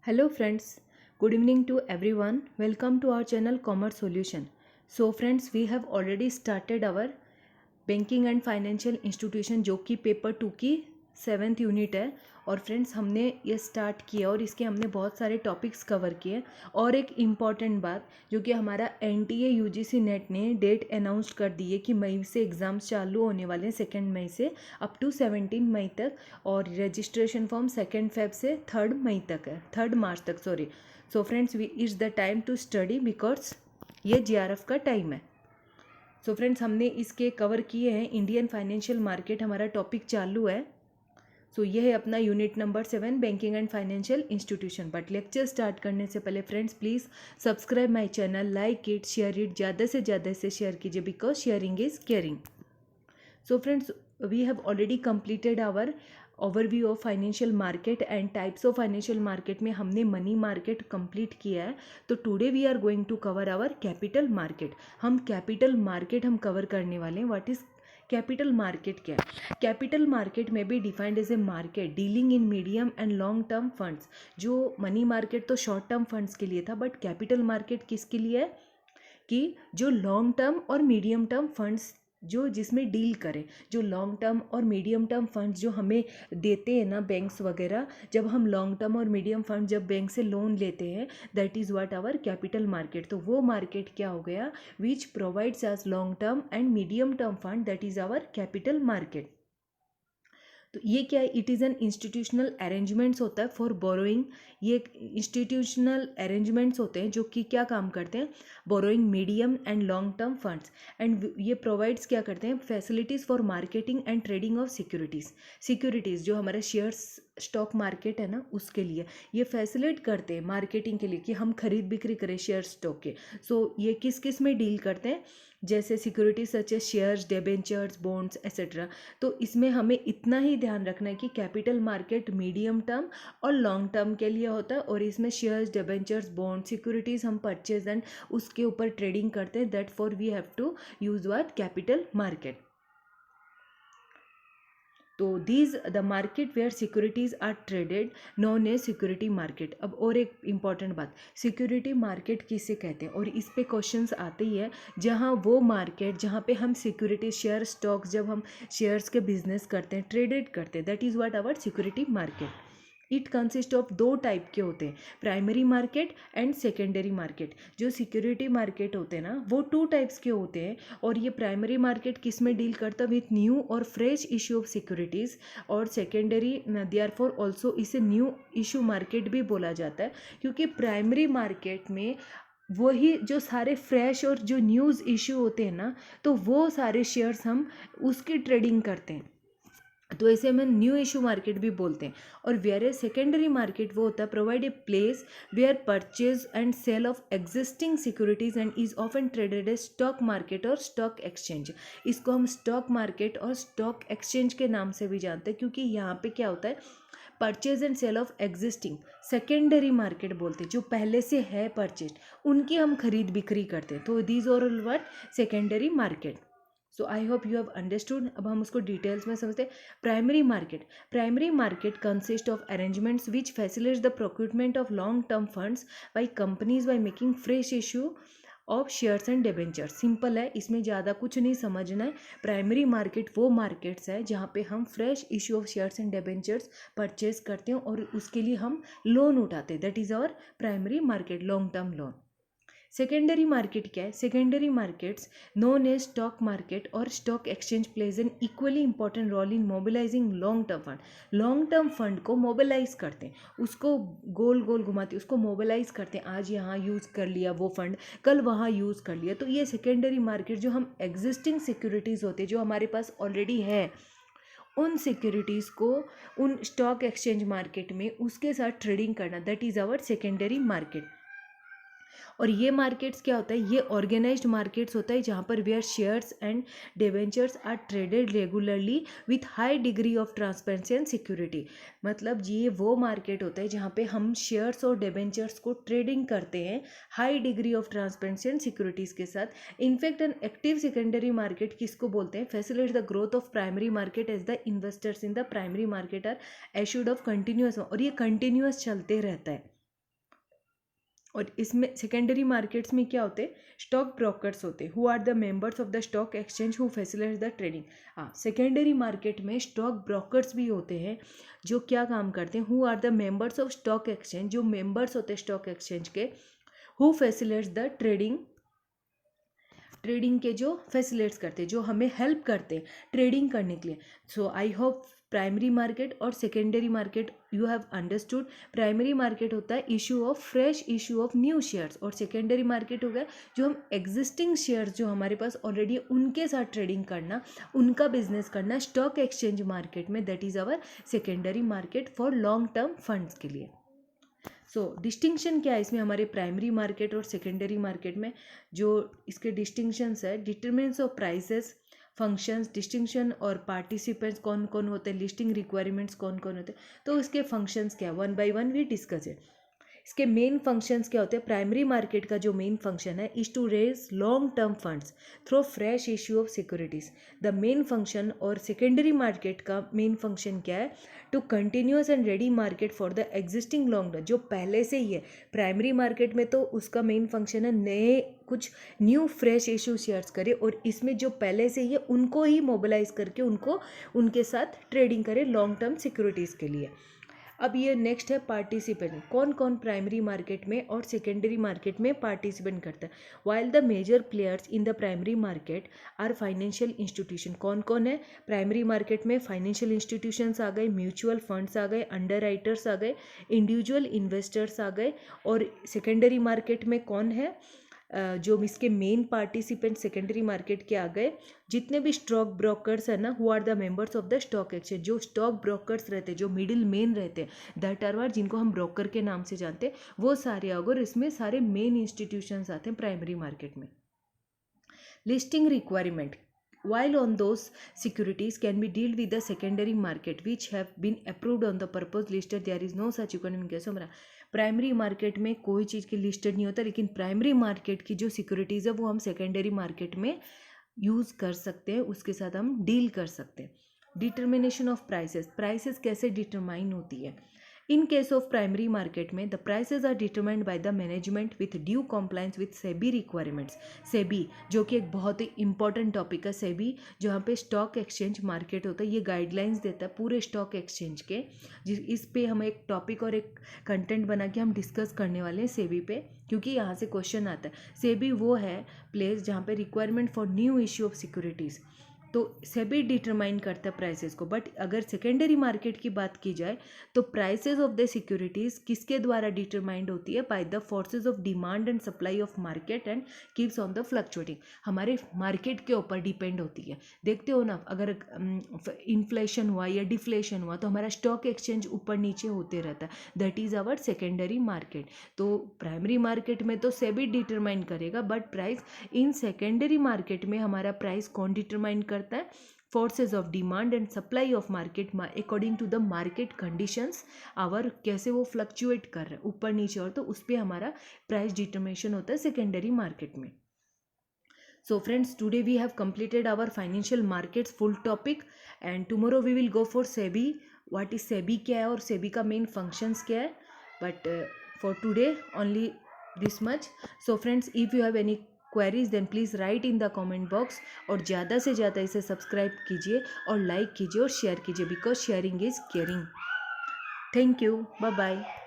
Hello friends, good evening to everyone. Welcome to our channel Commerce Solution. So friends, we have already started our banking and financial institution जो कि paper 2 की 7th unit है। और friends हमने ये start किया और इसके हमने बहुत सारे टॉपिक्स कवर किए। और एक इम्पॉर्टेंट बात जो कि हमारा एनटीए यूजीसी नेट ने डेट अनाउंस कर दी है कि मई से एग्ज़ाम्स चालू होने वाले हैं 2 मई से अप टू 17 मई तक। और रजिस्ट्रेशन फॉर्म 2 फेब से 3 मई तक है, 3 मार्च तक sorry. So friends we it's the time to study because ये जीआरएफ का टाइम है। सो फ्रेंड्स हमने इसके कवर किए हैं। इंडियन फाइनेंशियल मार्केट हमारा टॉपिक चालू है। सो ये है अपना unit number 7 banking and financial institution. But lecture start करने से पहले friends please subscribe my channel, like it, share it, ज़्यादा से ज़्यादा इसे शेयर कीजिए because sharing is caring. So friends we have already completed our overview of financial market and types of financial market में हमने मनी मार्केट कंप्लीट किया है। तो today we are going to cover our capital market. हम capital market हम cover करने वाले हैं। व्हाट इज़ कैपिटल मार्केट क्या है? कैपिटल मार्केट में भी defined as a market dealing in medium and long term funds. जो मनी मार्केट तो शॉर्ट टर्म फंड्स के लिए था, बट कैपिटल मार्केट किसके लिए है कि जो लॉन्ग टर्म और मीडियम टर्म फंड्स जो जिसमें डील करें, जो लॉन्ग टर्म और मीडियम टर्म फंड्स जो हमें देते हैं ना बैंक्स वगैरह, जब हम लॉन्ग टर्म और मीडियम फंड जब बैंक से लोन लेते हैं, that is what our capital market. तो वो मार्केट क्या हो गया which provides as long term and medium term fund, that is our capital market. तो ये क्या है? It is an institutional arrangements होता है फॉर बोरोइंग। ये इंस्टीट्यूशनल अरेंजमेंट्स होते हैं जो कि क्या काम करते हैं? Borrowing medium and long term funds. And ये प्रोवाइड्स क्या करते हैं? Facilities for marketing and trading of securities जो हमारा शेयर्स स्टॉक मार्केट है ना, उसके लिए ये फैसिलिटेट करते हैं मार्केटिंग के लिए कि हम खरीद बिक्री करें शेयर स्टॉक के। सो ये किस किस में डील करते हैं? जैसे securities such as shares, debentures, bonds etcetera. तो इसमें हमें इतना ही ध्यान रखना है कि कैपिटल मार्केट मीडियम टर्म और लॉन्ग टर्म के लिए होता है, और इसमें शेयर्स, डिबेंचर्स, बॉन्ड, सिक्योरिटीज़ हम परचेज एंड उसके ऊपर ट्रेडिंग करते हैं। That for we have to use what capital market. तो these the market where securities are traded known a security market. अब और एक इम्पॉर्टेंट बात, सिक्योरिटी मार्केट किसे कहते हैं? और इस पे क्वेश्चंस आते ही है जहाँ वो मार्केट जहाँ पे हम सिक्योरिटी शेयर स्टॉक्स जब हम शेयर्स के बिजनेस करते हैं, ट्रेडेड करते हैं, that is what our security market. It consist of 2 type के होते हैं, primary market and secondary market. जो सिक्योरिटी मार्केट होते हैं ना, वो 2 टाइप्स के होते हैं। और ये प्राइमरी मार्केट किस में डील करता है? विथ न्यू और फ्रेश इशू ऑफ सिक्योरिटीज़। और सेकेंडरी देयरफॉर ऑल्सो इसे न्यू इशू मार्केट भी बोला जाता है, क्योंकि प्राइमरी मार्केट में वही जो सारे फ्रेश और जो न्यूज़ इशू होते हैं ना, तो वो सारे शेयर्स हम उसकी ट्रेडिंग करते हैं। तो ऐसे हम न्यू इशू मार्केट भी बोलते हैं। और वेयर ए सेकेंडरी मार्केट वो होता है provide a place where purchase and sale of existing securities and is often traded a stock market और स्टॉक एक्सचेंज। इसको हम स्टॉक मार्केट और स्टॉक एक्सचेंज के नाम से भी जानते हैं, क्योंकि यहाँ पे क्या होता है? Purchase and sale of existing secondary market बोलते हैं, जो पहले से है परचेज उनकी हम खरीद बिक्री करते हैं। तो दीज और what secondary market. So I hope you have understood. अब हम उसको डिटेल्स में समझते हैं। Primary market consist of arrangements which facilitate the procurement of long term funds by companies by making fresh issue of shares and debentures. Simple है, इसमें ज़्यादा कुछ नहीं समझना है। प्राइमरी मार्केट वो मार्केट्स है जहाँ पे हम fresh issue of shares and debentures purchase करते हैं और उसके लिए हम लोन उठाते हैं। That is our primary market, long term loan. Secondary market क्या है? Secondary markets known as stock market और stock exchange plays an equally important role in mobilising long term fund. Long term fund को mobilise करते हैं, उसको गोल गोल घुमाते हैं, उसको मोबिलाइज करते हैं। आज यहाँ यूज़ कर लिया वो फंड, कल वहाँ यूज़ कर लिया। तो ये सेकेंडरी मार्केट जो हम एग्जिस्टिंग सिक्योरिटीज़ होती है जो हमारे पास ऑलरेडी है, उन सिक्योरिटीज़ को उन स्टॉक एक्सचेंज मार्केट में उसके साथ ट्रेडिंग करना, that is our secondary market. और ये मार्केट्स क्या होता है? ये ऑर्गेनाइज्ड मार्केट्स होता है जहाँ पर where shares and debentures are traded regularly with high degree of transparency and security. मतलब ये वो मार्केट होता है जहाँ पे हम शेयर्स और डिवेंचर्स को ट्रेडिंग करते हैं high degree of transparency and securities के साथ। In fact an active secondary market किसको बोलते हैं? Facilitate the growth of primary market as the investors in the primary market are assured of continuous. और ये कंटिन्यूअस चलते रहता है। और इसमें सेकेंडरी मार्केट्स में क्या होते हैं, स्टॉक ब्रोकर्स होते हैं, who are the members of the stock exchange who facilitate the trading. हाँ, सेकेंडरी मार्केट में स्टॉक ब्रोकर्स भी होते हैं जो क्या काम करते हैं, who are the members of stock exchange, जो मेंबर्स होते हैं स्टॉक एक्सचेंज के, who facilitates the trading, trading के जो फैसिलिटेट्स करते हैं, जो हमें हेल्प करते हैं ट्रेडिंग करने के लिए। सो आई होप प्राइमरी मार्केट और secondary market you have understood. Primary market होता है issue of fresh issue of new shares, और सेकेंडरी मार्केट हो गया जो हम एग्जिस्टिंग शेयर्स जो हमारे पास ऑलरेडी उनके साथ ट्रेडिंग करना, उनका बिजनेस करना स्टॉक एक्सचेंज मार्केट में, that is our secondary market for long term funds के लिए। सो डिस्टिंक्शन क्या है इसमें हमारे प्राइमरी मार्केट और सेकेंडरी मार्केट में, जो इसके डिस्टिंक्शंस है, determinants of prices, functions, distinction और पार्टिसिपेंट्स कौन कौन होते हैं, लिस्टिंग रिक्वायरमेंट्स कौन कौन होते हैं, तो इसके फंक्शंस क्या, one by one we discuss है। इसके मेन फंक्शंस क्या होते हैं, प्राइमरी मार्केट का जो मेन फंक्शन है is to raise long term funds through fresh issue of securities. The main function, और सेकेंडरी मार्केट का मेन फंक्शन क्या है, to continuous and ready market for the existing long term, जो पहले से ही है। प्राइमरी मार्केट में तो उसका मेन फंक्शन है नए कुछ न्यू फ्रेश इशू शेयर्स करे, और इसमें जो पहले से ही है उनको ही मोबिलाइज करके उनको उनके साथ ट्रेडिंग करे लॉन्ग टर्म सिक्योरिटीज़ के लिए। अब ये नेक्स्ट है पार्टिसिपेंट, कौन कौन प्राइमरी मार्केट में और सेकेंडरी मार्केट में पार्टिसिपेंट करता है। While the major players in the primary market are financial institution, कौन कौन है प्राइमरी मार्केट में, फाइनेंशियल इंस्टीट्यूशंस आ गए, म्यूचुअल फंड्स आ गए, अंडर राइटर्स आ गए, इंडिविजुअल इन्वेस्टर्स आ गए। और सेकेंडरी मार्केट में कौन है, जो इसके मेन पार्टिसिपेंट सेकेंडरी मार्केट के आ गए, जितने भी स्टॉक ब्रोकर्स है ना, who are the members of the stock exchange, जो स्टॉक ब्रोकर्स रहते हैं, जो मिडिल मैन रहते हैं, दैट आर वार, जिनको हम ब्रोकर के नाम से जानते हैं, वो सारे अगर इसमें सारे मेन इंस्टीट्यूशंस आते हैं प्राइमरी मार्केट में। Listing requirement, while on those securities can be dealt with the secondary market which have been approved on the purpose listed, there is no such economic case। Primary market में कोई चीज़ की listed नहीं होता, लेकिन primary market की जो securities है वो हम सेकेंडरी मार्केट में यूज़ कर सकते हैं, उसके साथ हम डील कर सकते हैं। डिटर्मिनेशन ऑफ प्राइसेस, प्राइसेस कैसे डिटरमाइन होती है। In case of primary market में the prices are determined by the management with due compliance with SEBI requirements. SEBI जो कि एक बहुत ही इंपॉर्टेंट टॉपिक है, सेबी जहाँ पे स्टॉक एक्सचेंज मार्केट होता है, ये गाइडलाइंस देता है पूरे स्टॉक एक्सचेंज के, इस पे हम एक टॉपिक और एक कंटेंट बना के हम डिस्कस करने वाले हैं सेबी पे, क्योंकि यहाँ से क्वेश्चन आता है। सेबी वो है प्लेस जहाँ पे requirement for new issue of securities, तो सेबी डिटरमाइन करता है प्राइसेस को। बट अगर सेकेंडरी मार्केट की बात की जाए तो प्राइसेस ऑफ द सिक्योरिटीज़ किसके द्वारा डिटरमाइंड होती है, by the forces of demand and supply of market and keeps on the fluctuating, हमारे मार्केट के ऊपर डिपेंड होती है। देखते हो ना, अगर इन्फ्लेशन हुआ या डिफ्लेशन हुआ तो हमारा स्टॉक एक्सचेंज ऊपर नीचे होते रहता है, that is our secondary market. तो प्राइमरी मार्केट में तो सेबी डिटरमाइन करेगा, but price in secondary market में हमारा प्राइस कौन डिटरमाइन करता है, forces of demand and supply of market according to the market conditions, our कैसे वो फ्लक्चुएट कर रहा है ऊपर नीचे, और तो उस पर हमारा प्राइस डिटरमिनेशन होता है सेकेंडरी मार्केट में। So friends, today we have completed our financial markets full topic, and tomorrow we will go for SEBI. What is SEBI क्या है और SEBI का main functions क्या है, but for today only this much. So friends, if you have any queries then please write in the comment box, और ज़्यादा से ज़्यादा इसे सब्सक्राइब कीजिए और लाइक कीजिए और शेयर कीजिए, because sharing is caring. Thank you. Bye bye.